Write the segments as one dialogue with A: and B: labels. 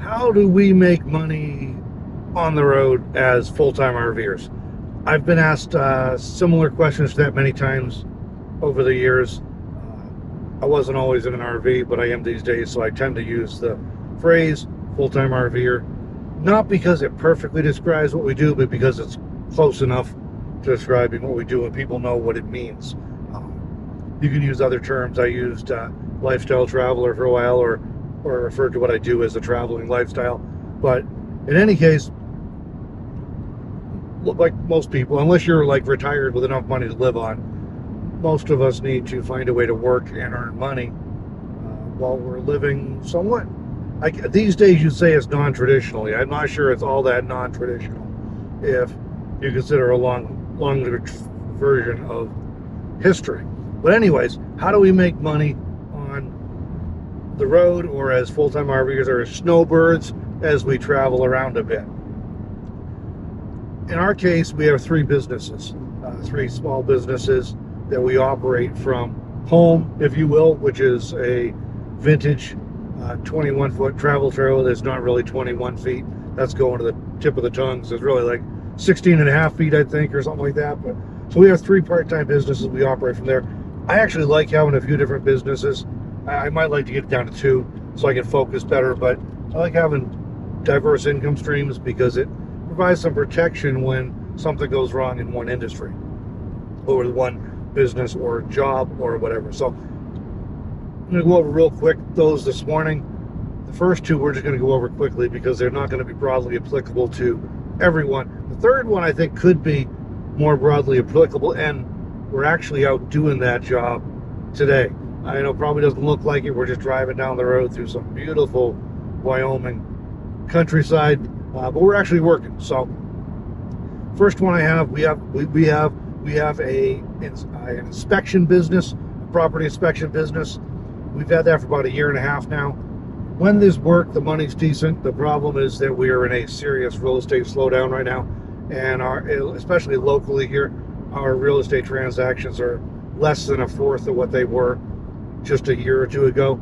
A: How do we make money on the road as full-time RVers? I've been asked similar questions to that many times over the years. I wasn't always in an RV, but I am these days, so I tend to use the phrase full-time RVer, not because it perfectly describes what we do, but because it's close enough to describing what we do and people know what it means. You can use other terms. I used lifestyle traveler for a while, or referred to what I do as a traveling lifestyle. But in any case, like most people, unless you're like retired with enough money to live on, most of us need to find a way to work and earn money while we're living somewhat. These days you'd say it's non-traditionally. I'm not sure it's all that non-traditional if you consider a longer version of history. But anyways, how do we make money on the road, or as full-time RVers, or as snowbirds as we travel around a bit? In our case, we have three businesses, three small businesses that we operate from home, if you will, which is a vintage 21-foot travel trailer that's not really 21 feet. That's going to the tip of the tongue. So it's really like 16 and a half feet, I think, or something like that. But so we have three part-time businesses. We operate from there. I actually like having a few different businesses. I might like to get it down to two so I can focus better, but I like having diverse income streams because it provides some protection when something goes wrong in one industry or one business or job or whatever. So I'm going to go over real quick those this morning. The first two we're just going to go over quickly because they're not going to be broadly applicable to everyone. The third one I think could be more broadly applicable, and we're actually out doing that job today. I know it probably doesn't look like it. We're just driving down the road through some beautiful Wyoming countryside, but we're actually working. So first one I have, we have an inspection business, a property inspection business. We've had that for about 1.5 years now. When this work, the money's decent. The problem is that we are in a serious real estate slowdown right now, and especially locally here, our real estate transactions are less than a fourth of what they were just a year or two ago.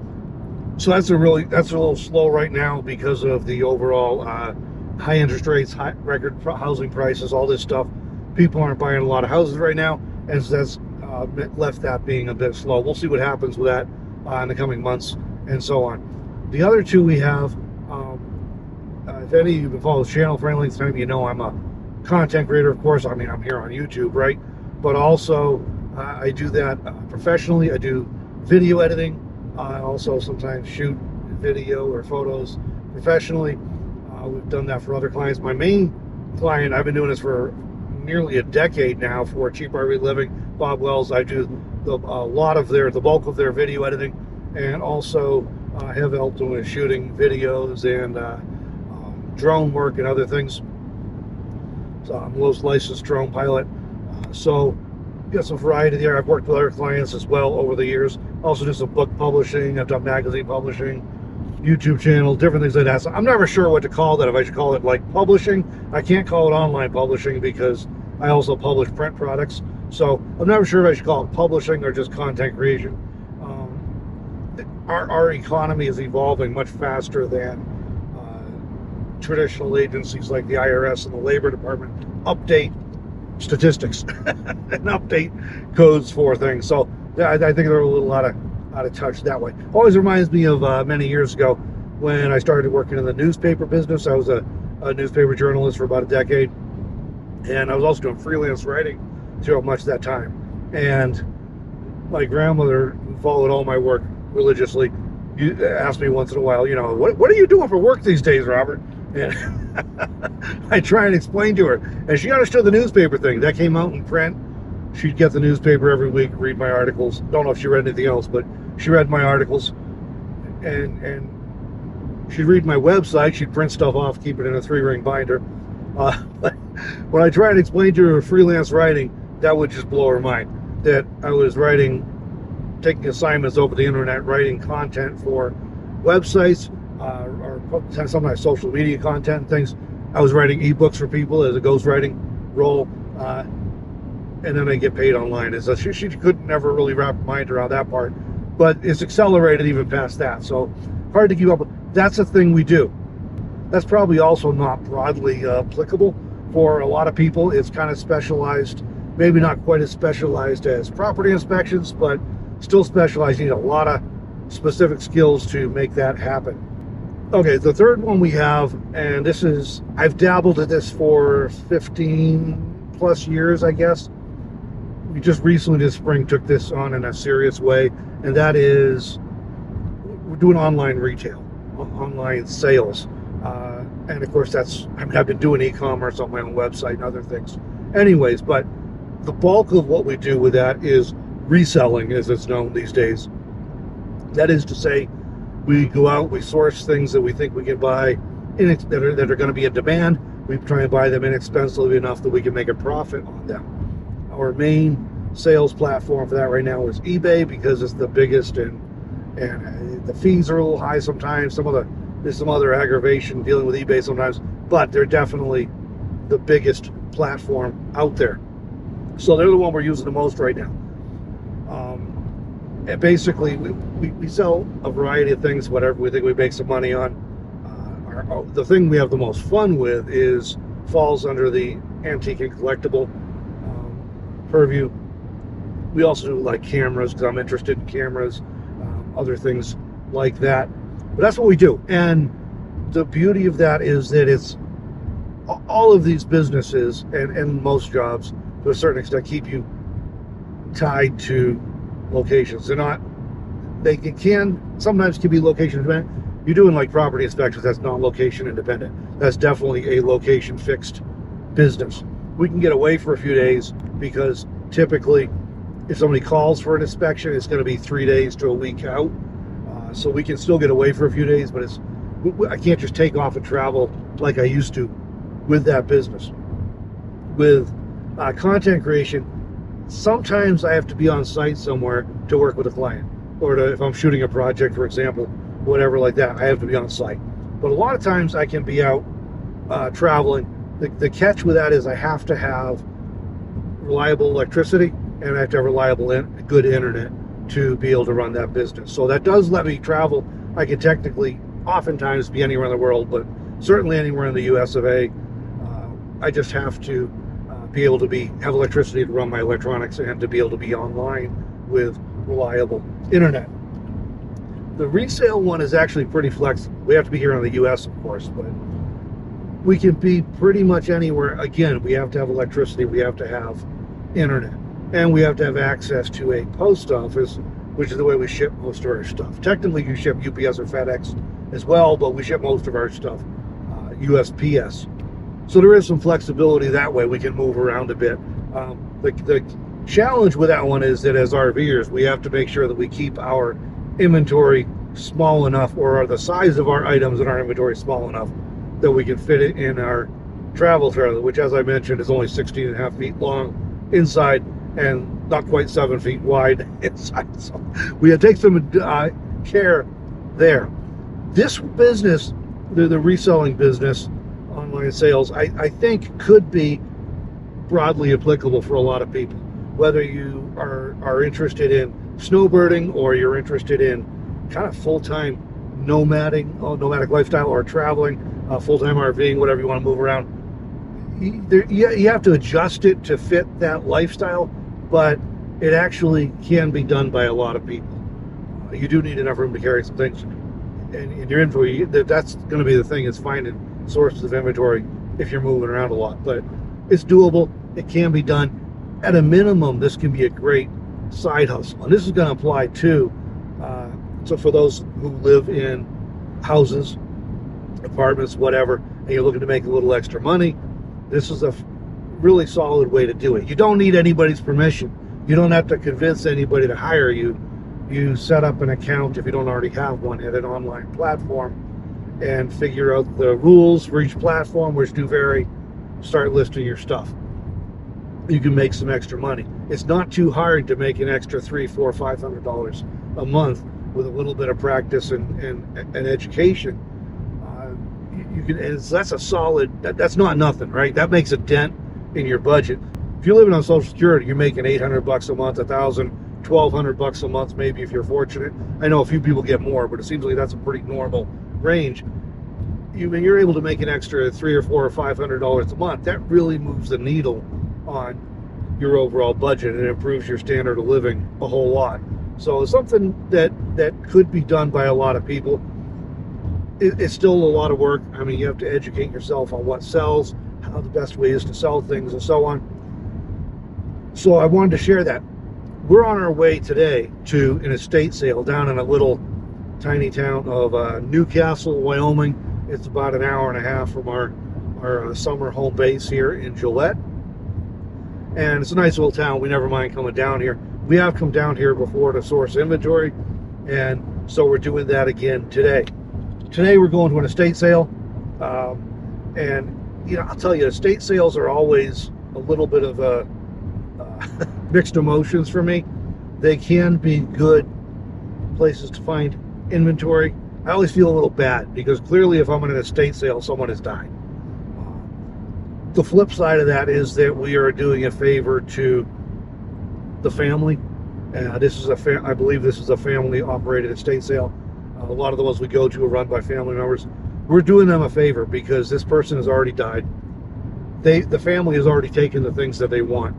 A: So that's a little slow right now because of the overall high interest rates, high record housing prices, all this stuff. People aren't buying a lot of houses right now, and so that's left that being a bit slow. We'll see what happens with that in the coming months and so on. The other two we have, if any of you have followed the channel for any length of time, you know I'm a content creator, of course. I mean, I'm here on YouTube, right? But also I do that professionally. I do video editing. I also sometimes shoot video or photos professionally. We've done that for other clients. My main client, I've been doing this for nearly a decade now for Cheap RV Living, Bob Wells. I do the bulk of their video editing, and also have helped them with shooting videos and drone work and other things. So I'm a licensed drone pilot. So got some variety there. I've worked with other clients as well over the years. Also do some book publishing. I've done magazine publishing, YouTube channel, different things like that. So I'm never sure what to call that. If I should call it like publishing. I can't call it online publishing because I also publish print products. So I'm never sure if I should call it publishing or just content creation. Our economy is evolving much faster than traditional agencies like the IRS and the Labor Department update statistics and update codes for things. So I think they're a little out of touch that way. Always reminds me of many years ago when I started working in the newspaper business. I was a newspaper journalist for about a decade, and I was also doing freelance writing throughout much of that time. And my grandmother, who followed all my work religiously, asked me once in a while, what are you doing for work these days, Robert? And I try and explain to her, and she understood the newspaper thing. That came out in print. She'd get the newspaper every week, read my articles. Don't know if she read anything else, but she read my articles, and she'd read my website. She'd print stuff off, keep it in a 3-ring binder. But when I tried to explain to her freelance writing, that would just blow her mind. That I was taking assignments over the internet, writing content for websites, or sometimes social media content and things. I was writing ebooks for people as a ghostwriting role, and then I get paid online. And so she could never really wrap her mind around that part, but it's accelerated even past that. So hard to keep up with. That's a thing we do. That's probably also not broadly applicable for a lot of people. It's kind of specialized, maybe not quite as specialized as property inspections, but still specialized. You need a lot of specific skills to make that happen. Okay, the third one we have, and this is, I've dabbled at this for 15 plus years, I guess. We just recently this spring took this on in a serious way, and that is we're doing online retail, online sales. And of course I've been doing e-commerce on my own website and other things. Anyways, but the bulk of what we do with that is reselling, as it's known these days. That is to say, we go out, we source things that we think we can buy that are going to be in demand. We try and buy them inexpensively enough that we can make a profit on them. Our main sales platform for that right now is eBay, because it's the biggest, and the fees are a little high sometimes. There's some other aggravation dealing with eBay sometimes, but they're definitely the biggest platform out there. So they're the one we're using the most right now. And basically, we sell a variety of things, whatever we think we make some money on. The thing we have the most fun with falls under the antique and collectible purview. We also do like cameras, because I'm interested in cameras, other things like that. But that's what we do. And the beauty of that is that it's all of these businesses and most jobs, to a certain extent, keep you tied to locations. They can sometimes be location independent. You're doing like property inspections, that's not location independent. That's definitely a location fixed business. We can get away for a few days, because typically if somebody calls for an inspection, it's going to be 3 days to a week out. So we can still get away for a few days, but I can't just take off and travel like I used to with that business. With content creation, sometimes I have to be on site somewhere to work with a client, or if I'm shooting a project, for example, whatever like that, I have to be on site. But a lot of times I can be out traveling. The catch with that is I have to have reliable electricity, and I have to have reliable good internet to be able to run that business. So that does let me travel. I can technically oftentimes be anywhere in the world, but certainly anywhere in the US of A. I just have to be able to have electricity to run my electronics, and to be able to be online with reliable internet. The resale one is actually pretty flexible. We have to be here in the US, of course, but we can be pretty much anywhere. Again, we have to have electricity, we have to have internet, and we have to have access to a post office, which is the way we ship most of our stuff. Technically, you ship UPS or FedEx as well, but we ship most of our stuff USPS. So there is some flexibility that way. We can move around a bit. The challenge with that one is that as RVers, we have to make sure that we keep our inventory small enough, or the size of our items in our inventory small enough that we can fit it in our travel trailer, which, as I mentioned, is only 16.5 feet long inside and not quite 7 feet wide inside. So we have to take some care there. This business, the reselling business, online sales, I think could be broadly applicable for a lot of people. Whether you are interested in snowbirding, or you're interested in kind of full-time nomadic lifestyle, or traveling, full-time RVing, whatever you want to move around. You have to adjust it to fit that lifestyle, but it actually can be done by a lot of people. You do need enough room to carry some things, and in your inventory, that's going to be the thing, is finding sources of inventory if you're moving around a lot. But it's doable, it can be done. At a minimum, this can be a great side hustle, and this is going to apply too. So for those who live in houses, apartments, whatever, and you're looking to make a little extra money, this is a really solid way to do it. You don't need anybody's permission. You don't have to convince anybody to hire you. You set up an account, if you don't already have one, at an online platform, and figure out the rules for each platform, which do vary. Start listing your stuff. You can make some extra money. It's not too hard to make an extra $300, $400, $500 a month with a little bit of practice and education. You can, and that's a solid. That's not nothing, right? That makes a dent in your budget. If you're living on Social Security, you're making $800 a month, $1,000, $1,200 a month, maybe if you're fortunate. I know a few people get more, but it seems like that's a pretty normal range. when you're able to make an extra $300 or $400 or $500 a month, that really moves the needle on your overall budget and improves your standard of living a whole lot. So it's something that could be done by a lot of people. It's still a lot of work. I mean, you have to educate yourself on what sells, how the best way is to sell things, and so on. So I wanted to share that. We're on our way today to an estate sale down in a little tiny town of Newcastle, Wyoming. It's about an hour and a half from our summer home base here in Gillette. And it's a nice little town. We never mind coming down here. We have come down here before to source inventory, and so we're doing that again today. Today we're going to an estate sale, and you know, I'll tell you, estate sales are always a little bit of a mixed emotions for me. They can be good places to find inventory. I always feel a little bad because clearly if I'm at an estate sale, someone has died. The flip side of that is that we are doing a favor to the family. This is I believe this is a family-operated estate sale. A lot of the ones we go to are run by family members. We're doing them a favor because this person has already died. The family has already taken the things that they want,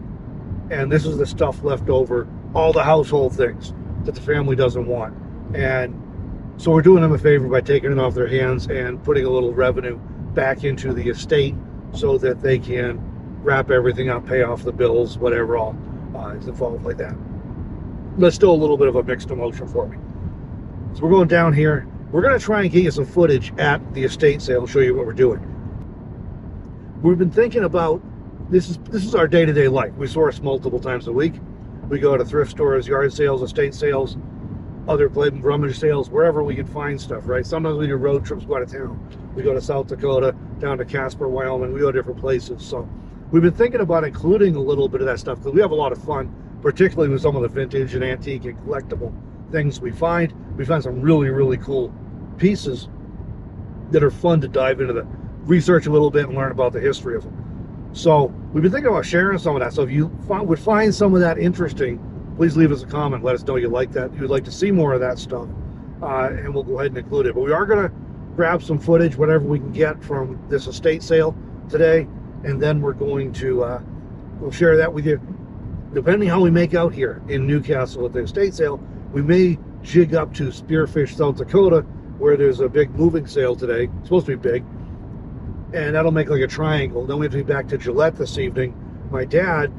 A: and this is the stuff left over, all the household things that the family doesn't want. And so we're doing them a favor by taking it off their hands and putting a little revenue back into the estate so that they can wrap everything up, pay off the bills, whatever all is involved like that. But it's still a little bit of a mixed emotion for me. So we're going down here. We're going to try and get you some footage at the estate sale and show you what we're doing. We've been thinking about, this is our day-to-day life. We source multiple times a week. We go to thrift stores, yard sales, estate sales, other rummage sales, wherever we can find stuff, right? Sometimes we do road trips, go out of town. We go to South Dakota, down to Casper, Wyoming. We go to different places. So we've been thinking about including a little bit of that stuff because we have a lot of fun, particularly with some of the vintage and antique and collectible things we find. We find some really, really cool pieces that are fun to dive into, the research a little bit and learn about the history of them. So we've been thinking about sharing some of that. So if you would find some of that interesting, please leave us a comment. Let us know you like that. You'd like to see more of that stuff, and we'll go ahead and include it. But we are going to grab some footage, whatever we can get from this estate sale today, and then we're going to we'll share that with you. Depending how we make out here in Newcastle at the estate sale, we may jig up to Spearfish, South Dakota, where there's a big moving sale today. It's supposed to be big, and that'll make like a triangle. Then we have to be back to Gillette this evening. My dad,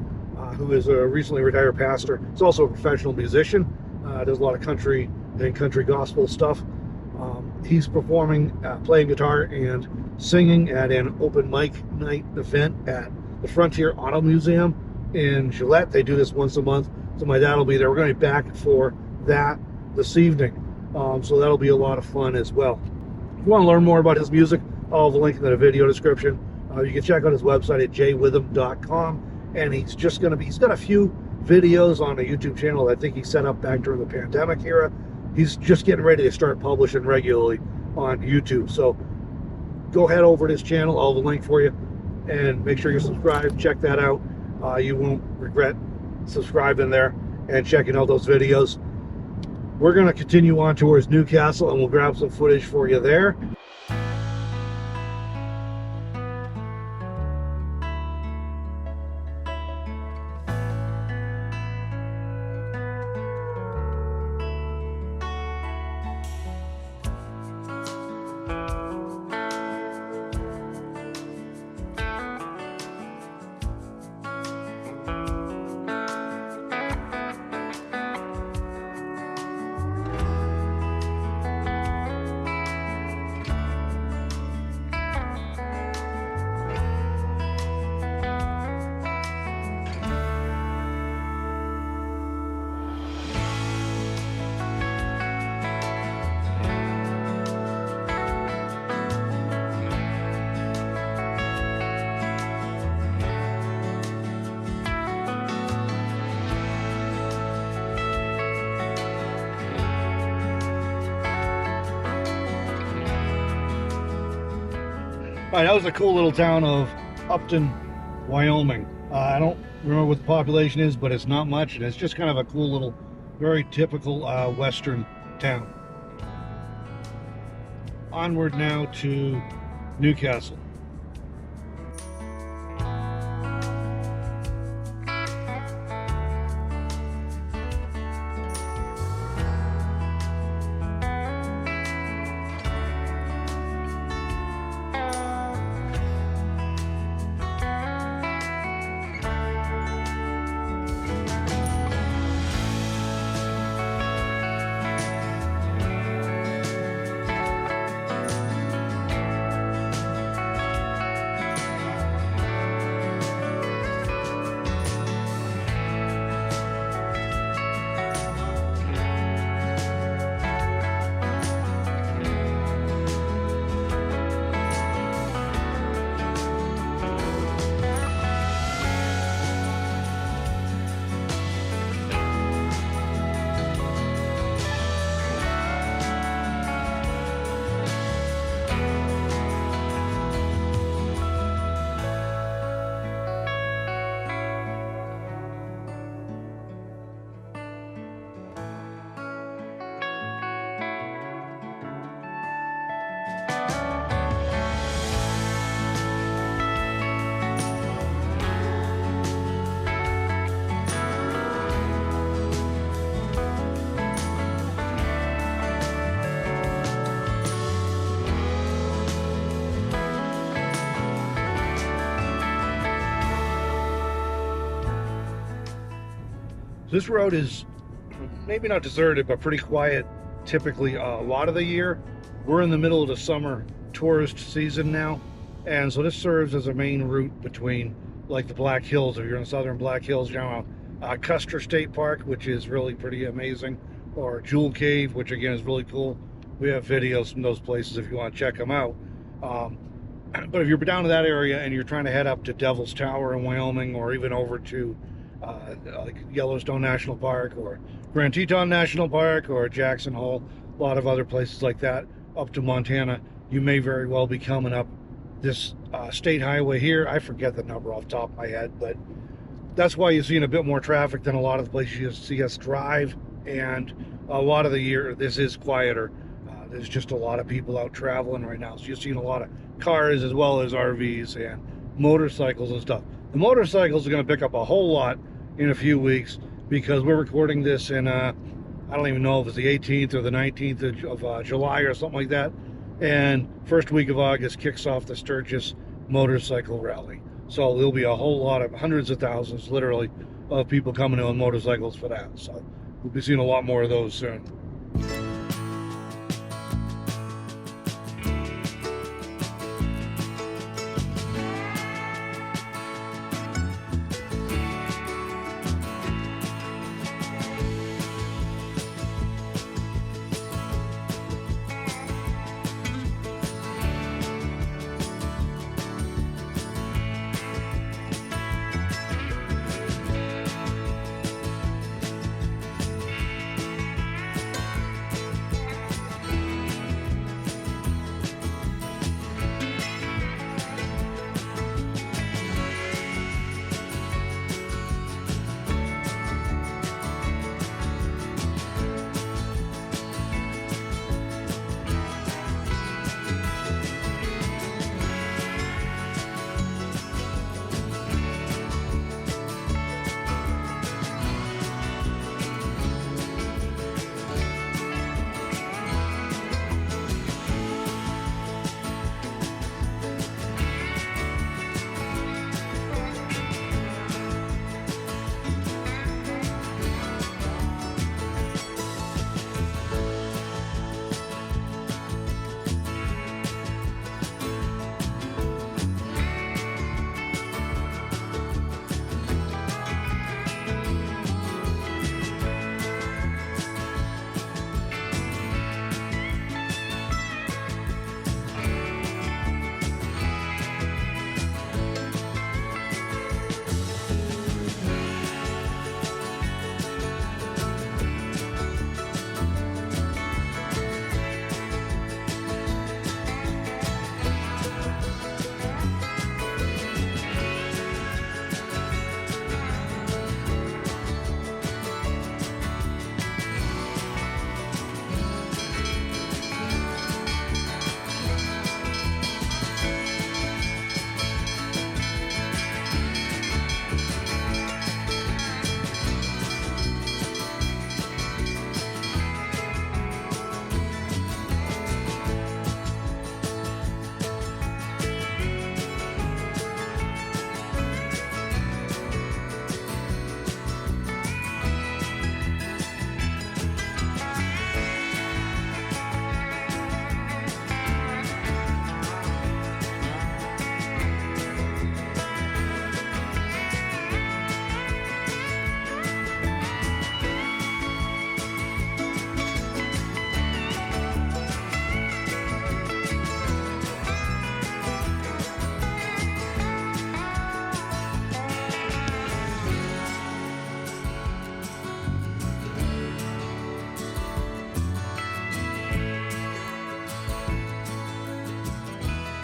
A: who is a recently retired pastor, is also a professional musician, does a lot of country and country gospel stuff. He's performing, playing guitar and singing at an open mic night event at the Frontier Auto Museum in Gillette. They do this once a month, so my dad will be there. We're going to be back for that this evening, so that'll be a lot of fun as well. If you want to learn more about his music, I'll have a link in the video description. You can check out his website at jwitham.com. And he's got a few videos on a YouTube channel that I think he set up back during the pandemic era. He's just getting ready to start publishing regularly on YouTube. So go head over to his channel. I'll have a link for you. And make sure you're subscribed. Check that out. You won't regret subscribing there and checking out those videos. We're going to continue on towards Newcastle, and we'll grab some footage for you there. All right, that was a cool little town of Upton, Wyoming. I don't remember what the population is, but it's not much, and it's just kind of a cool little, very typical western town. Onward now to Newcastle. This road is maybe not deserted, but pretty quiet typically a lot of the year. We're in the middle of the summer tourist season now, and so this serves as a main route between like the Black Hills. If you're in southern Black Hills, you know, Custer State Park, which is really pretty amazing, or Jewel Cave, which again is really cool. We have videos from those places if you want to check them out. But if you're down to that area and you're trying to head up to Devil's Tower in Wyoming, or even over to like Yellowstone National Park or Grand Teton National Park or Jackson Hole, a lot of other places like that, up to Montana, you may very well be coming up this state highway here. I forget the number off the top of my head, but that's why you're seeing a bit more traffic than a lot of the places you see us drive. And a lot of the year, this is quieter. There's just a lot of people out traveling right now. So you're seeing a lot of cars as well as RVs and motorcycles and stuff. The motorcycles are going to pick up a whole lot in a few weeks, because we're recording this in, I don't even know if it's the 18th or the 19th of July or something like that. And first week of August kicks off the Sturgis Motorcycle Rally. So there'll be a whole lot of hundreds of thousands, literally, of people coming in on motorcycles for that. So we'll be seeing a lot more of those soon.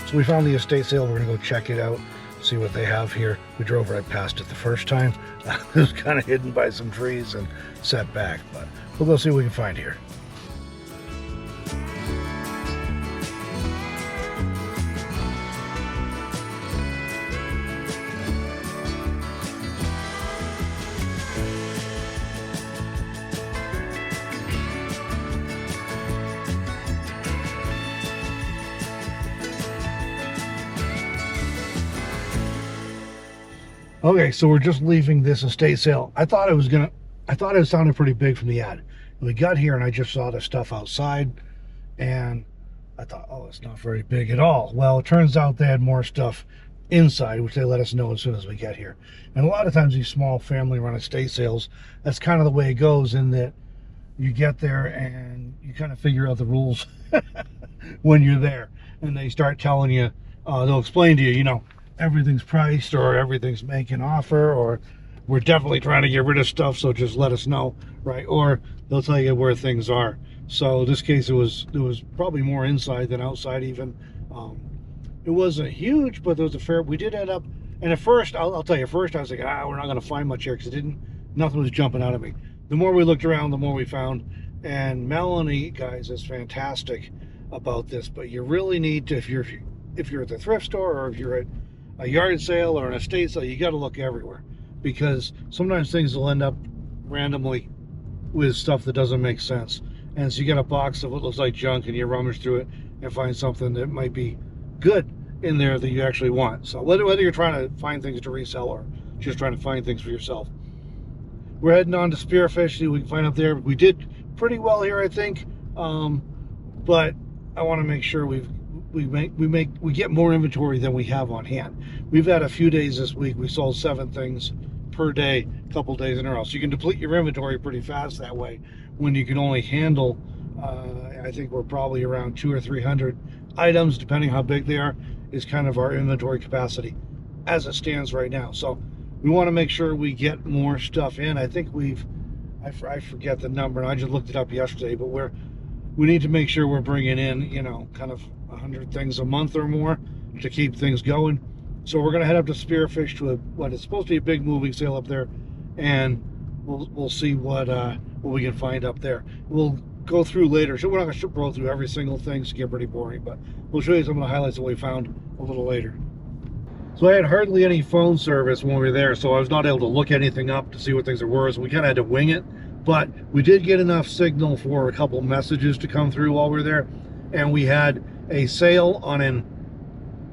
A: So we found the estate sale. We're gonna go check it out, see what they have here. We drove right past it the first time. It was kind of hidden by some trees and set back, but we'll go see what we can find here. Okay, so we're just leaving this estate sale. I thought it sounded pretty big from the ad. We got here and I just saw the stuff outside and I thought, oh, it's not very big at all. Well, it turns out they had more stuff inside, which they let us know as soon as we get here. And a lot of times these small family-run estate sales, that's kind of the way it goes, in that you get there and you kind of figure out the rules when you're there. And they start telling you, they'll explain to you, you know, everything's priced, or everything's making offer, or we're definitely trying to get rid of stuff, so just let us know, right? Or they'll tell you where things are. So in this case, it was probably more inside than outside even. It wasn't huge, but there was a fair, we did end up, and at first, I'll tell you, at first I was like, we're not going to find much here, because nothing was jumping out at me. The more we looked around, the more we found. And Melanie, guys, is fantastic about this, but you really need to, if you're at the thrift store, or if you're at a yard sale or an estate sale, you got to look everywhere, because sometimes things will end up randomly with stuff that doesn't make sense. And so you get a box of what looks like junk and you rummage through it and find something that might be good in there that you actually want. So whether you're trying to find things to resell or just trying to find things for yourself. We're heading on to Spearfish, see what we can find up there. We did pretty well here, I think, but I want to make sure we get more inventory than we have on hand. We've had a few days this week. We sold 7 things per day, a couple days in a row. So you can deplete your inventory pretty fast that way, when you can only handle, I think we're probably around 200 or 300 items, depending how big they are, is kind of our inventory capacity as it stands right now. So we want to make sure we get more stuff in. I think I forget the number, and I just looked it up yesterday, but we need to make sure we're bringing in, you know, kind of 100 things a month or more to keep things going. So we're going to head up to Spearfish to what is supposed to be a big moving sale up there, and we'll see what we can find up there. We'll go through later. So we're not going to go through every single thing, so get pretty boring, but we'll show you some of the highlights that we found a little later. So I had hardly any phone service when we were there, so I was not able to look anything up to see what things there were, so we kind of had to wing it. But we did get enough signal for a couple messages to come through while we were there, and we had a sale on an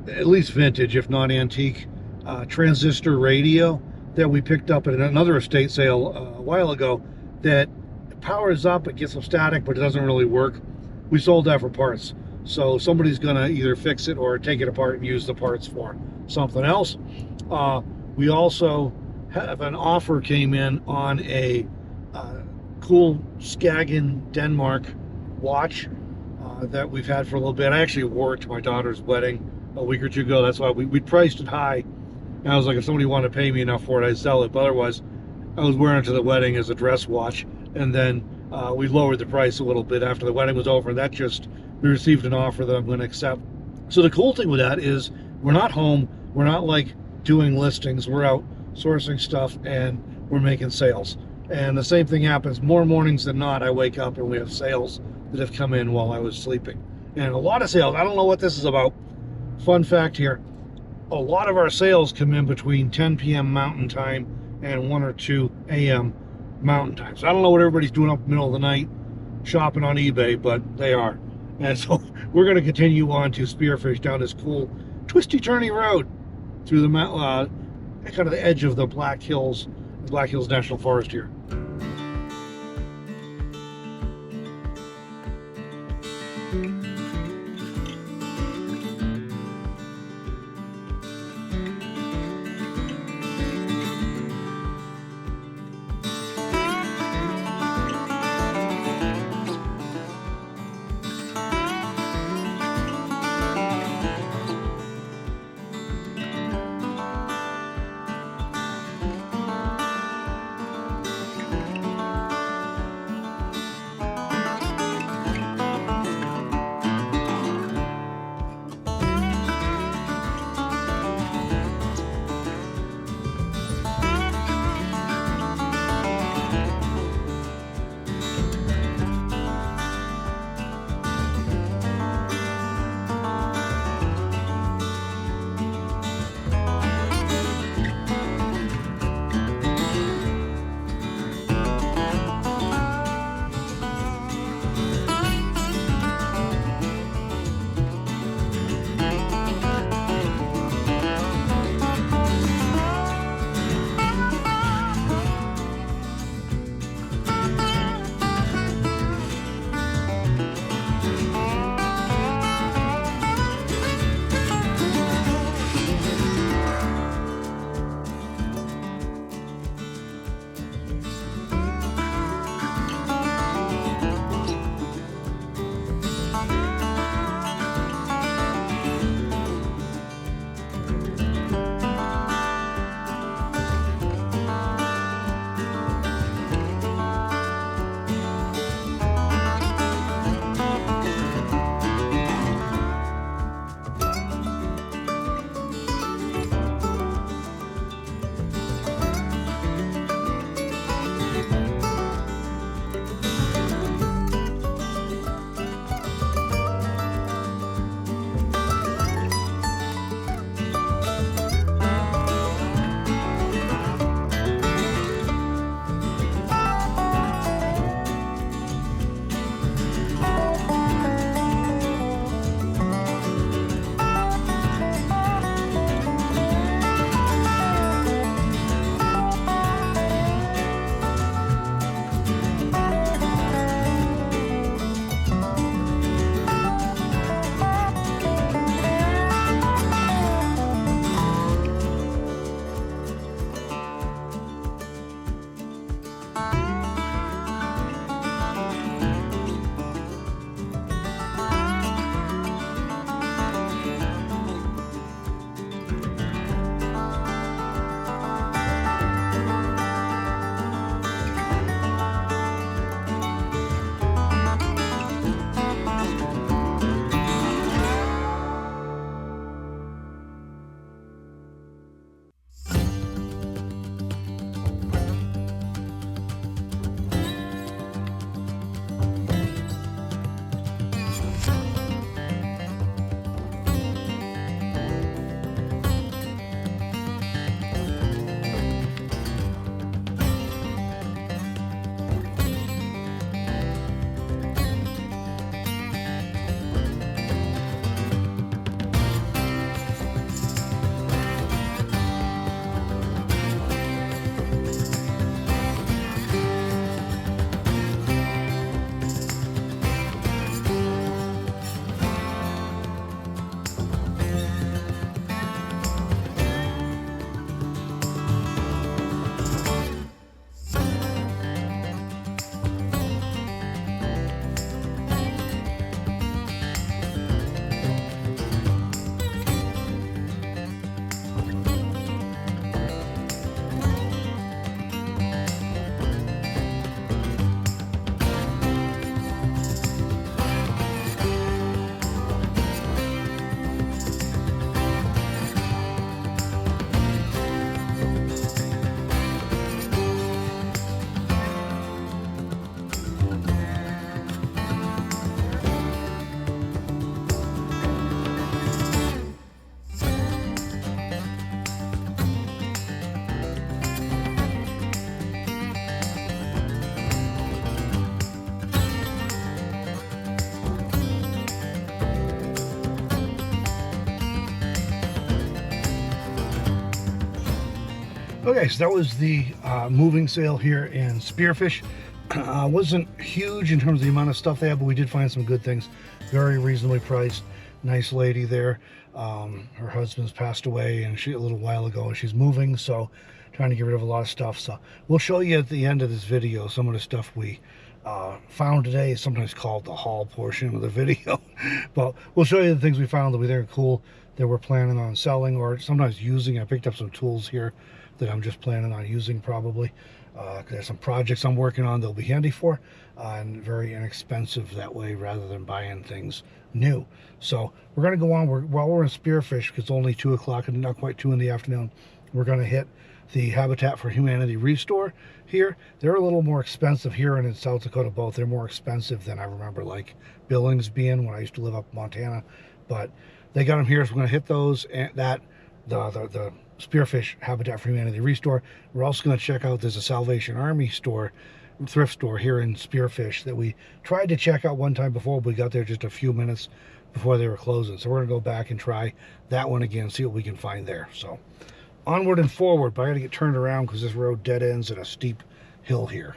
A: at least vintage, if not antique, transistor radio that we picked up at another estate sale a while ago, that powers up, it gets some static, but it doesn't really work. We sold that for parts. So somebody's gonna either fix it or take it apart and use the parts for something else. We also have an offer came in on a cool Skagen Denmark watch that we've had for a little bit. I actually wore it to my daughter's wedding a week or two ago. That's why we priced it high. And I was like, if somebody wanted to pay me enough for it, I'd sell it. But otherwise, I was wearing it to the wedding as a dress watch. And then we lowered the price a little bit after the wedding was over. And that just, we received an offer that I'm going to accept. So the cool thing with that is we're not home. We're not like doing listings. We're out sourcing stuff and we're making sales. And the same thing happens more mornings than not. I wake up and we have sales that have come in while I was sleeping. And a lot of sales, I don't know what this is about. Fun fact here, a lot of our sales come in between 10 p.m. Mountain Time and 1 or 2 a.m. Mountain Time. So I don't know what everybody's doing up in the middle of the night shopping on eBay, but they are. And so we're going to continue on to Spearfish down this cool twisty-turny road through the kind of the edge of the Black Hills National Forest here. Okay, so that was the moving sale here in Spearfish. Wasn't huge in terms of the amount of stuff they have, but we did find some good things. Very reasonably priced. Nice lady there. Her husband's passed away and a little while ago, and she's moving, so trying to get rid of a lot of stuff. So we'll show you at the end of this video some of the stuff we found today. It's sometimes called the haul portion of the video. But we'll show you the things we found that we think are cool, that we're planning on selling or sometimes using. I picked up some tools here that I'm just planning on using probably. There's some projects I'm working on they'll be handy for, and very inexpensive that way rather than buying things new. So we're going to go on while we're in Spearfish, because it's only 2 o'clock and not quite 2 in the afternoon. We're going to hit the Habitat for Humanity Restore here. They're a little more expensive here and in South Dakota both. They're more expensive than I remember like Billings being when I used to live up in Montana, but they got them here, so we're going to hit those. And that the Spearfish Habitat for Humanity Restore. We're also going to check out, there's a Salvation Army store, thrift store here in Spearfish that we tried to check out one time before, but we got there just a few minutes before they were closing. So we're going to go back and try that one again, see what we can find there. So onward and forward, but I got to get turned around because this road dead ends at a steep hill here.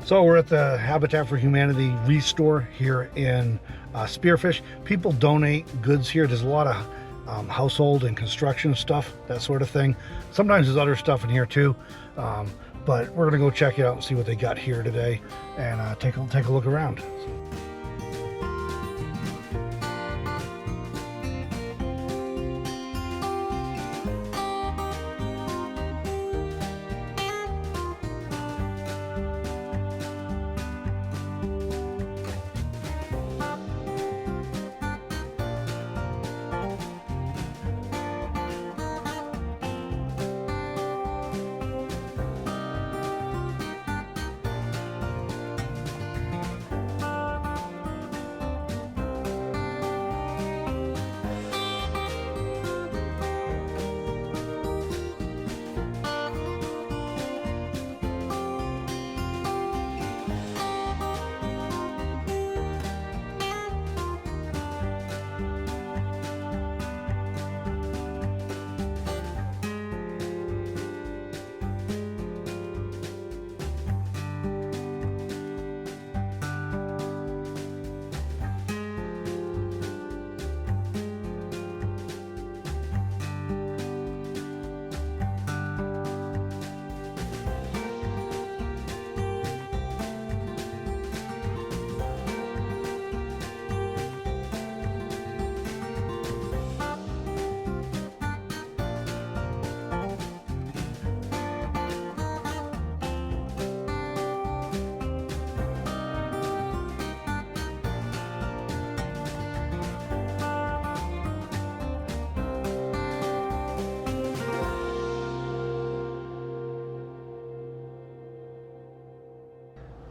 A: So we're at the Habitat for Humanity Restore here in Spearfish. People donate goods here. There's a lot of household and construction stuff, that sort of thing. Sometimes there's other stuff in here too, but we're gonna go check it out and see what they got here today, and take a look around.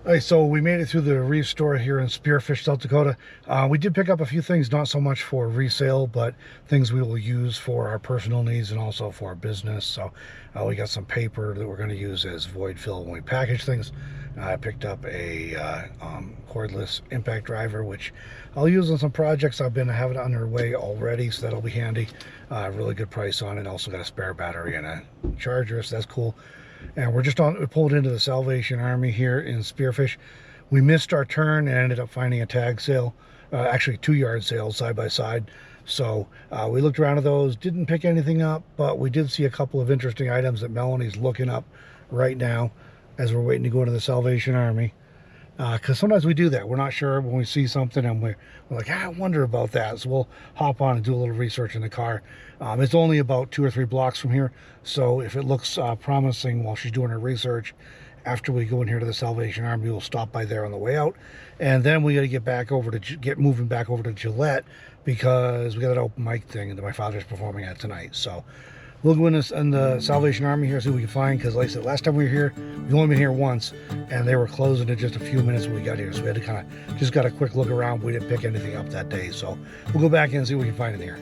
A: All right, so we made it through the restore here in Spearfish, South Dakota. We did pick up a few things, not so much for resale, but things we will use for our personal needs and also for our business. So we got some paper that we're going to use as void fill when we package things. I picked up a cordless impact driver, which I'll use on some projects I've been having underway already, so that'll be handy. Really good price on it. Also got a spare battery and a charger, so that's cool. And we pulled into the Salvation Army here in Spearfish. We missed our turn and ended up finding a tag sale, actually 2-yard sales side by side. So we looked around at those, didn't pick anything up, but we did see a couple of interesting items that Melanie's looking up right now as we're waiting to go into the Salvation Army. Because sometimes we do that. We're not sure when we see something and we're like, I wonder about that. So we'll hop on and do a little research in the car. It's only about 2 or 3 blocks from here. So if it looks promising while she's doing her research, after we go in here to the Salvation Army, we'll stop by there on the way out. And then we got to get moving back over to Gillette, because we got that open mic thing that my father's performing at tonight. So we'll go in the Salvation Army here, see what we can find, because like I said, last time we were here, we've only been here once, and they were closing in just a few minutes when we got here. So we had to just got a quick look around. We didn't pick anything up that day. So we'll go back in and see what we can find in here.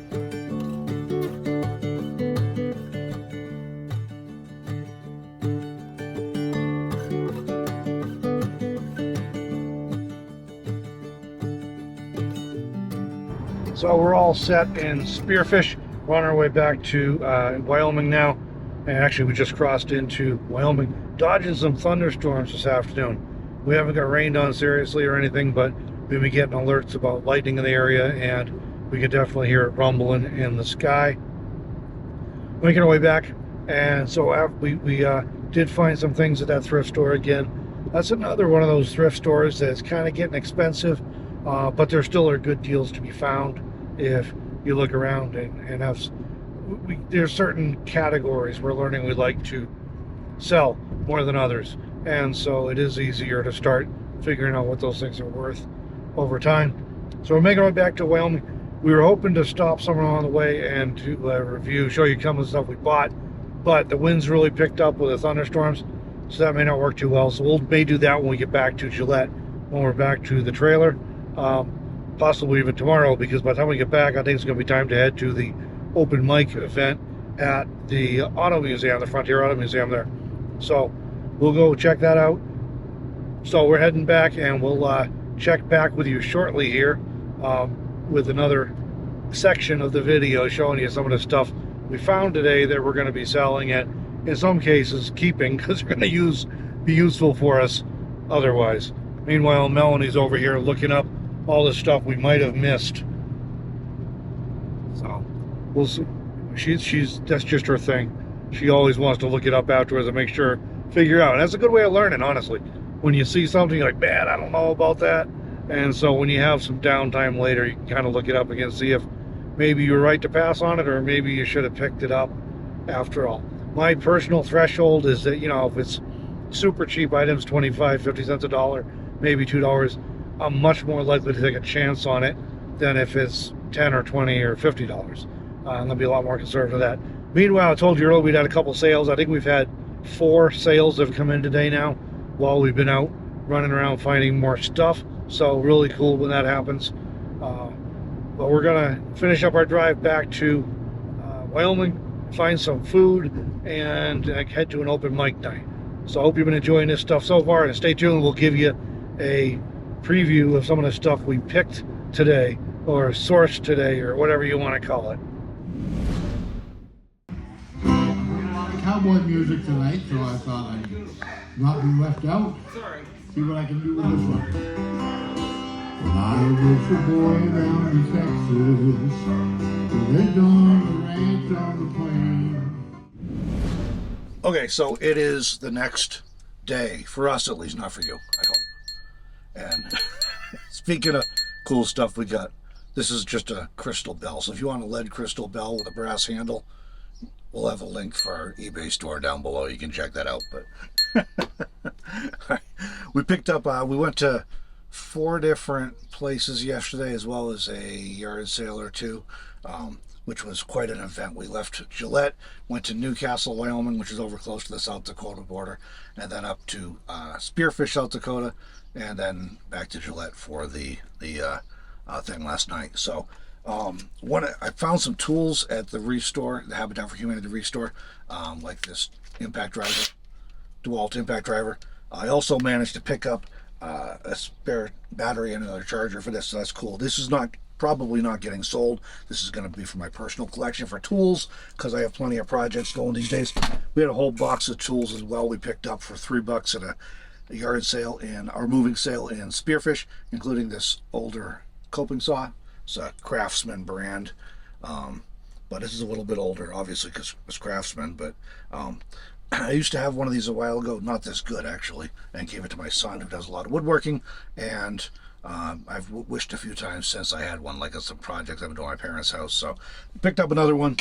A: So we're all set in Spearfish. We're on our way back to Wyoming now. And actually, we just crossed into Wyoming, dodging some thunderstorms this afternoon. We haven't got rained on seriously or anything, but we've been getting alerts about lightning in the area, and we can definitely hear it rumbling in the sky. Making our way back, and so we did find some things at that thrift store again. That's another one of those thrift stores that's kind of getting expensive, but there still are good deals to be found if you look around and have. There's certain categories we're learning we like to sell more than others, and so it is easier to start figuring out what those things are worth over time. So we're making our way back to Wyoming. We were hoping to stop somewhere along the way and to review, show you some of the stuff we bought, but the winds really picked up with the thunderstorms, so that may not work too well. So may do that when we get back to Gillette, when we're back to the trailer, possibly even tomorrow, because by the time we get back, I think it's going to be time to head to the open mic event at the Auto Museum, the Frontier Auto Museum there. So we'll go check that out. So we're heading back, and we'll check back with you shortly here with another section of the video showing you some of the stuff we found today that we're going to be selling and in some cases keeping, because they're going to be useful for us otherwise. Meanwhile, Melanie's over here looking up all the stuff we might have missed. So we'll see. That's just her thing. She always wants to look it up afterwards and make sure, figure out. And that's a good way of learning, honestly. When you see something, you're like, man, I don't know about that. And so when you have some downtime later, you can kind of look it up again, see if maybe you were right to pass on it, or maybe you should have picked it up after all. My personal threshold is that, if it's super cheap items, 25, 50 cents a dollar, maybe $2, I'm much more likely to take a chance on it than if it's 10 or 20 or $50. And I'll be a lot more conservative with that. Meanwhile, I told you earlier we'd had a couple sales. I think we've had 4 sales that have come in today now while we've been out running around finding more stuff. So really cool when that happens. But we're gonna finish up our drive back to Wyoming, find some food, and head to an open mic night. So I hope you've been enjoying this stuff so far, and stay tuned. We'll give you a preview of some of the stuff we picked today, or sourced today, or whatever you want to call it.
B: Cowboy music tonight, so I thought I'd not be left out. See what I can do with this one. When I was a boy down in Texas, where they done the ranch on the plain.
A: Okay, so it is the next day, for us at least, not for you, I hope. And speaking of cool stuff we got, this is just a crystal bell. So if you want a lead crystal bell with a brass handle, we'll have a link for our eBay store down below. You can check that out. But we picked up, we went to 4 different places yesterday, as well as a yard sale or 2, which was quite an event. We left Gillette, went to Newcastle, Wyoming, which is over close to the South Dakota border, and then up to Spearfish, South Dakota, and then back to Gillette for the thing last night. So I found some tools at the Restore, the Habitat for Humanity Restore, like this impact driver, DeWalt impact driver. I also managed to pick up a spare battery and another charger for this, so that's cool. This is probably not getting sold. This is going to be for my personal collection for tools, because I have plenty of projects going these days. We had a whole box of tools as well we picked up for $3 at a yard sale our moving sale in Spearfish, including this older coping saw. It's a Craftsman brand, but this is a little bit older, obviously, because it's Craftsman. But I used to have one of these a while ago, not this good actually, and gave it to my son, who does a lot of woodworking. And I've wished a few times since I had one, like at some projects I've been doing at my parents' house. So picked up another one.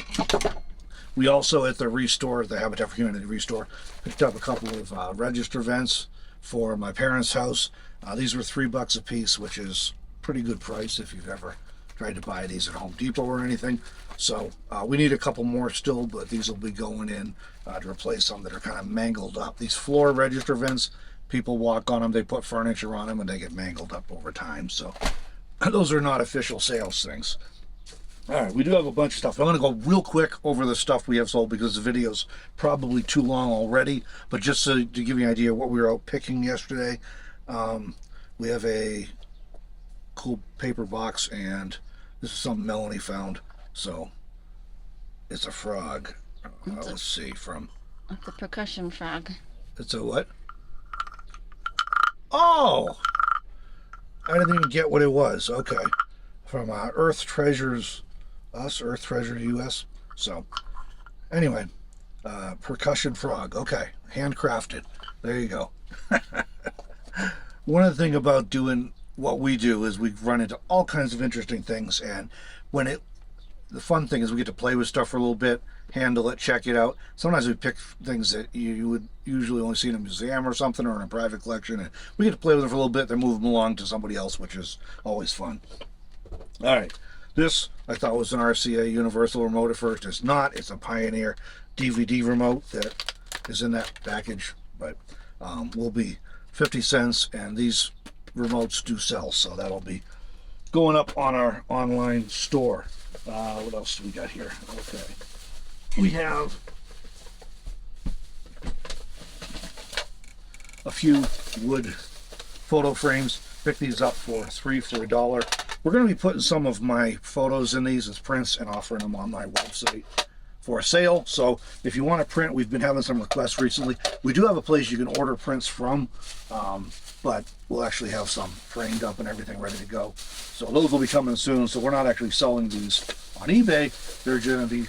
A: We also, at the Restore, the Habitat for Humanity Restore, picked up a couple of register vents for my parents' house. These were $3 a piece, which is pretty good price if you've ever tried to buy these at Home Depot or anything. So we need a couple more still, but these will be going in to replace some that are kind of mangled up. These floor register vents, people walk on them, they put furniture on them, and they get mangled up over time. So those are not official sales things. All right, we do have a bunch of stuff. I'm going to go real quick over the stuff we have sold, because the video's probably too long already. But just to give you an idea of what we were out picking yesterday, we have a cool paper box and This is something Melanie found. So it's a frog. Let's see from.
C: It's a percussion frog.
A: It's a what? Oh, I didn't even get what it was. Okay, from Earth Treasures Earth Treasure US. So anyway, percussion frog. Okay, handcrafted. There you go. One of the things about doing what we do is we run into all kinds of interesting things, and the fun thing is we get to play with stuff for a little bit, handle it, check it out. Sometimes we pick things that you would usually only see in a museum or something, or in a private collection, and we get to play with them for a little bit, then move them along to somebody else, which is always fun. All right, this I thought was an RCA Universal remote at first. It's not. It's a Pioneer DVD remote that is in that package, but will be 50 cents, and these remotes do sell, so that'll be going up on our online store. What else do we got here? Okay, we have a few wood photo frames. Pick these up for $1. We're going to be putting some of my photos in these as prints and offering them on my website for sale. So if you want to print, we've been having some requests recently. We do have a place you can order prints from, but we'll actually have some framed up and everything ready to go. So those will be coming soon. So we're not actually selling these on eBay. They're going to be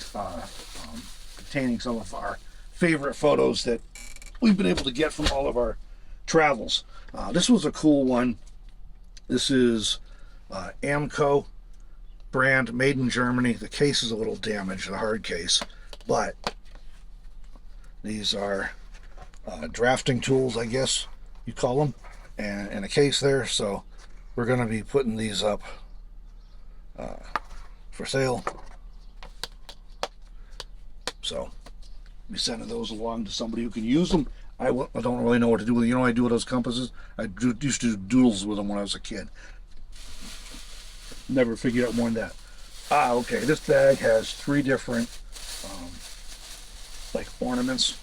A: containing some of our favorite photos that we've been able to get from all of our travels. This was a cool one. This is Amco brand, made in Germany. The case is a little damaged, the hard case, but these are drafting tools, I guess you call them, and a case there. So we're going to be putting these up for sale. So be sending those along to somebody who can use them. I don't really know what to do with them. You know what I do with those compasses? Used to do doodles with them when I was a kid. Never figured out more than that. Okay, this bag has 3 different like ornaments,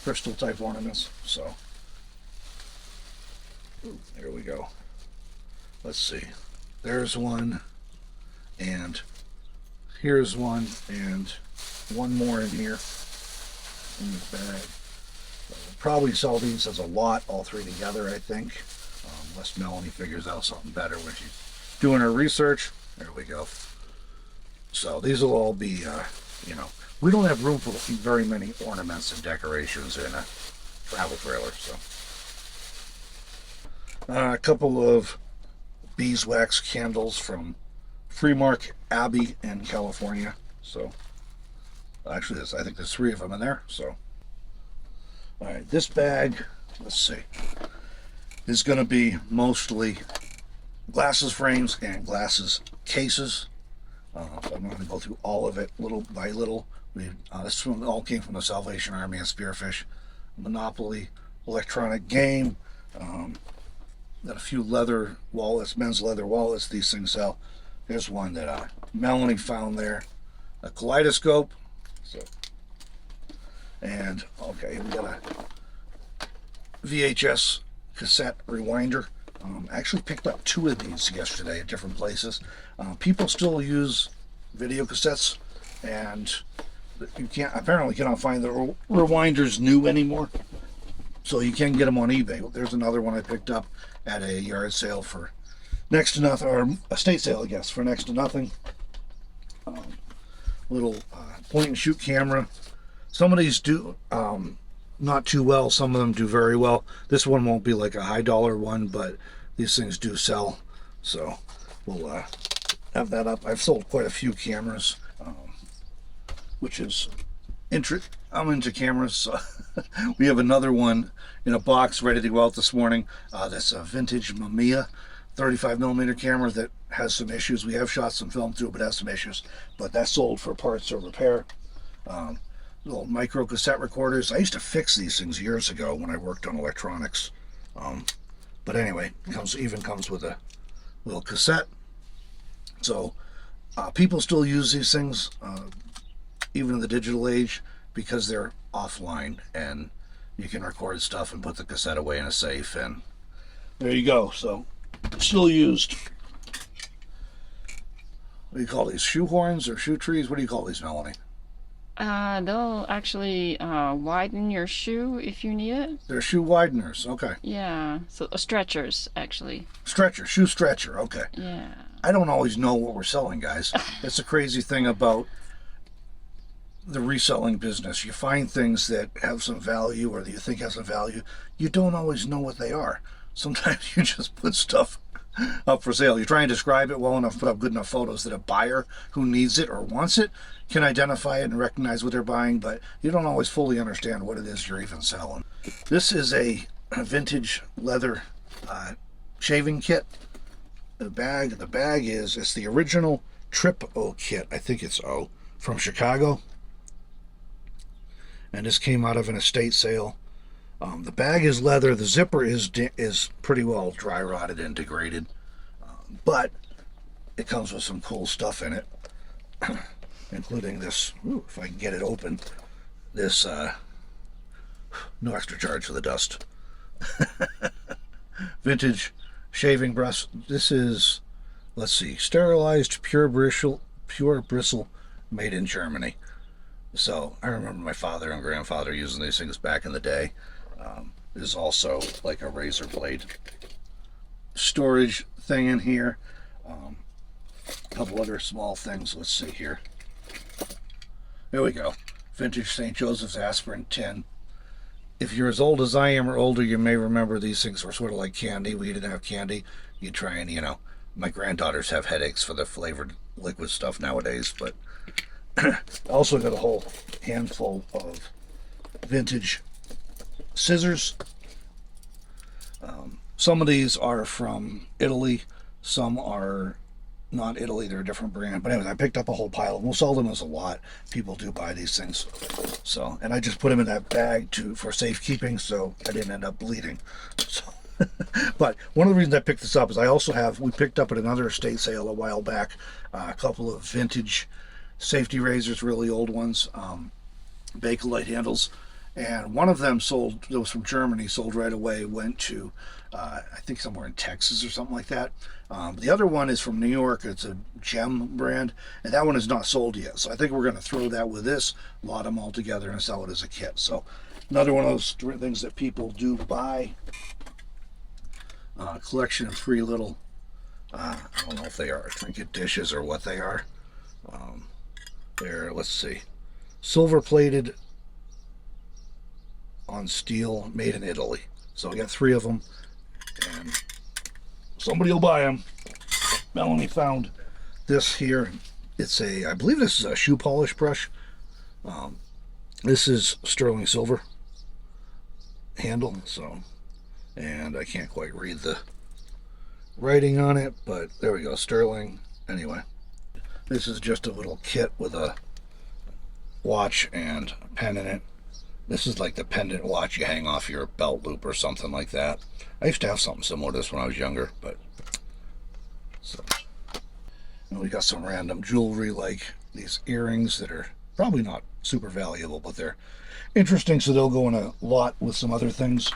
A: crystal type ornaments. So there we go. Let's see, there's one, and here's one, and one more in here in this bag. We'll probably sell these as a lot, all 3 together, I think, unless Melanie figures out something better when she's doing her research. There we go. So these will all be, we don't have room for very many ornaments and decorations in a travel trailer. So a couple of beeswax candles from Freemark Abbey in California. So actually, I think there's 3 of them in there. So all right, this bag, let's see, is going to be mostly glasses frames and glasses cases. So I'm going to go through all of it little by little. This all came from the Salvation Army and Spearfish. Monopoly electronic game. Got a few leather wallets, men's leather wallets. These things sell. There's one that Melanie found there. A kaleidoscope. So, and okay, we got a VHS cassette rewinder. I actually picked up 2 of these yesterday at different places. People still use video cassettes, and you apparently cannot find the rewinders new anymore. So you can get them on eBay. There's another one I picked up at a yard sale for next to nothing, or a state sale, I guess, for next to nothing. Little point and shoot camera. Some of these do not too well. Some of them do very well. This one won't be like a high dollar one, but these things do sell. So we'll have that up. I've sold quite a few cameras, which is I'm into cameras. So we have another one in a box ready to go out this morning. That's a vintage Mamiya 35mm camera that has some issues. We have shot some film through, but has some issues. But that's sold for parts or repair. Little micro cassette recorders. I used to fix these things years ago when I worked on electronics. But anyway, it comes with a little cassette. So people still use these things, even in the digital age, because they're offline and you can record stuff and put the cassette away in a safe, and there you go. So still used. What do you call these? Shoe horns or shoe trees? What do you call these, Melanie?
C: They'll actually widen your shoe if you need it.
A: They're shoe wideners. Okay.
C: Yeah, so stretchers actually.
A: Stretcher, shoe stretcher. Okay.
C: Yeah.
A: I don't always know what we're selling, guys. That's the crazy thing about the reselling business. You find things that have some value or that you think have some value. You don't always know what they are. Sometimes you just put stuff up for sale. You try and describe it well enough, put up good enough photos that a buyer who needs it or wants it can identify it and recognize what they're buying, but you don't always fully understand what it is you're even selling. This is a vintage leather shaving kit. The bag is, it's the original Trip O kit. I think it's O from Chicago. And this came out of an estate sale. The bag is leather. The zipper is pretty well dry rotted and degraded, but it comes with some cool stuff in it, including this. Ooh, if I can get it open, this no extra charge for the dust. Vintage shaving brush. This is, let's see, sterilized pure bristle, made in Germany. So I remember my father and grandfather using these things back in the day. There's also like a razor blade storage thing in here. A couple other small things. Let's see here. There we go. Vintage St. Joseph's aspirin tin. If you're as old as I am or older, you may remember these things were sort of like candy. We didn't have candy. You try and, you know, my granddaughters have headaches for the flavored liquid stuff nowadays, but I also got a whole handful of vintage scissors. Some of these are from Italy. Some are not Italy. They're a different brand. But anyways, I picked up a whole pile. We'll sell them as a lot. People do buy these things. So, and I just put them in that bag for safekeeping, so I didn't end up bleeding. So, but one of the reasons I picked this up is we picked up at another estate sale a while back a couple of vintage safety razors, really old ones, Bakelite handles. And one of them sold, it was from Germany, sold right away, went to, I think somewhere in Texas or something like that. The other one is from New York. It's a Gem brand, and that one is not sold yet. So I think we're going to throw that with this, lot them all together, and sell it as a kit. So another one of those things that people do buy. A collection of three little, I don't know if they are trinket dishes or what they are. They're, let's see, silver plated on steel, made in Italy. So I got three of them, and somebody will buy them. Melanie found this here. It's I believe this is a shoe polish brush. This is sterling silver handle, so, and I can't quite read the writing on it, but there we go, sterling. Anyway, this is just a little kit with a watch and a pen in it. This is like the pendant watch you hang off your belt loop or something like that. I used to have something similar to this when I was younger, but so. And we got some random jewelry like these earrings that are probably not super valuable, but they're interesting, so they'll go in a lot with some other things.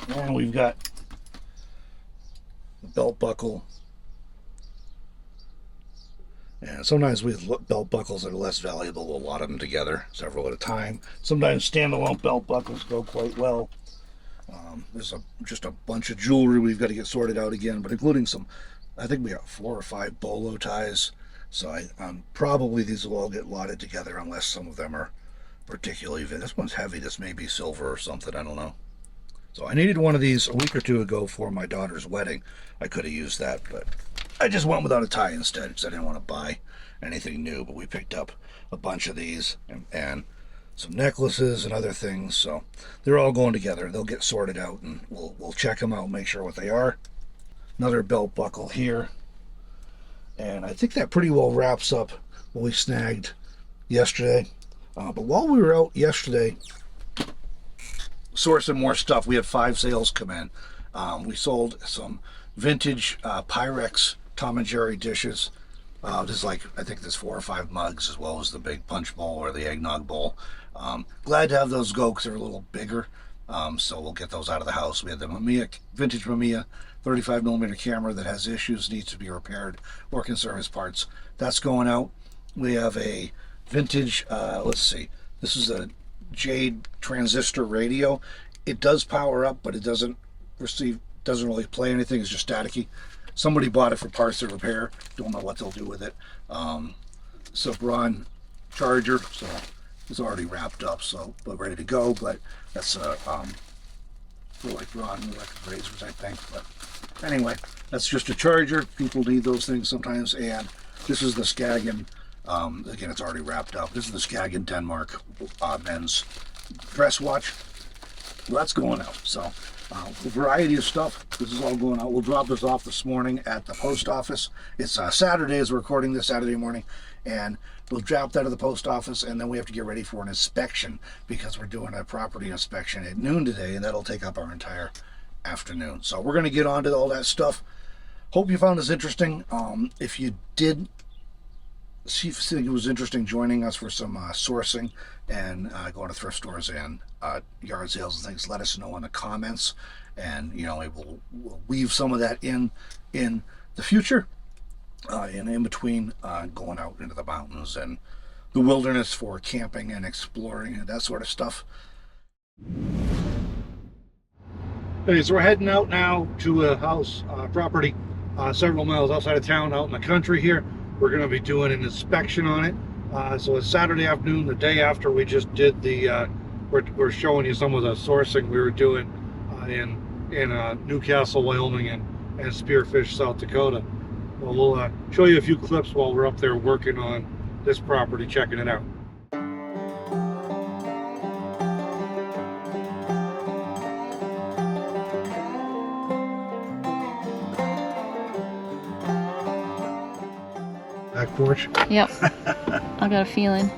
A: And we've got the belt buckle. And sometimes with belt buckles that are less valuable, we'll lot them together, several at a time. Sometimes standalone belt buckles go quite well. There's just a bunch of jewelry we've got to get sorted out again, but including some, I think we got 4 or 5 bolo ties. So probably these will all get lotted together unless some of them are particularly, this one's heavy. This may be silver or something, I don't know. So I needed one of these a week or two ago for my daughter's wedding. I could have used that, but I just went without a tie instead because I didn't want to buy anything new. But we picked up a bunch of these and some necklaces and other things. So they're all going together. They'll get sorted out, and we'll check them out, make sure what they are. Another belt buckle here. And I think that pretty well wraps up what we snagged yesterday. But while we were out yesterday sourcing more stuff, we had 5 sales come in. We sold some vintage Pyrex Tom and Jerry dishes. There's like, I think there's 4 or 5 mugs, as well as the big punch bowl or the eggnog bowl. Glad to have those go because they're a little bigger. So we'll get those out of the house. We had the Mamiya, vintage Mamiya 35mm camera that has issues, needs to be repaired, working service parts. That's going out. We have a vintage, let's see, this is a Jade transistor radio. It does power up, but it doesn't really play anything. It's just staticky. Somebody bought it for parts to repair. Don't know what they'll do with it. So Braun charger, so it's already wrapped up, so but ready to go. But that's for like Braun electric razors, I think. But anyway, that's just a charger. People need those things sometimes. And this is the Skagen. Again, it's already wrapped up. This is the Skagen Denmark men's dress watch. Well, that's going out. So a variety of stuff. This is all going out. We'll drop this off this morning at the post office. It's Saturday as we're recording this, Saturday morning, and we'll drop that at the post office, and then we have to get ready for an inspection because we're doing a property inspection at noon today, and that'll take up our entire afternoon. So we're going to get on to all that stuff. Hope you found this interesting. If you did think it was interesting joining us for some sourcing and going to thrift stores and yard sales and things, let us know in the comments, and we'll weave some of that in the future, and in between going out into the mountains and the wilderness for camping and exploring and that sort of stuff. Okay, so we're heading out now to a house property several miles outside of town, out in the country here. We're going to be doing an inspection on it. So it's Saturday afternoon, the day after we just did the, we're showing you some of the sourcing we were doing in Newcastle, Wyoming, and Spearfish, South Dakota. Well, we'll show you a few clips while we're up there working on this property, checking it out. Back porch.
C: Yep. I got a feeling.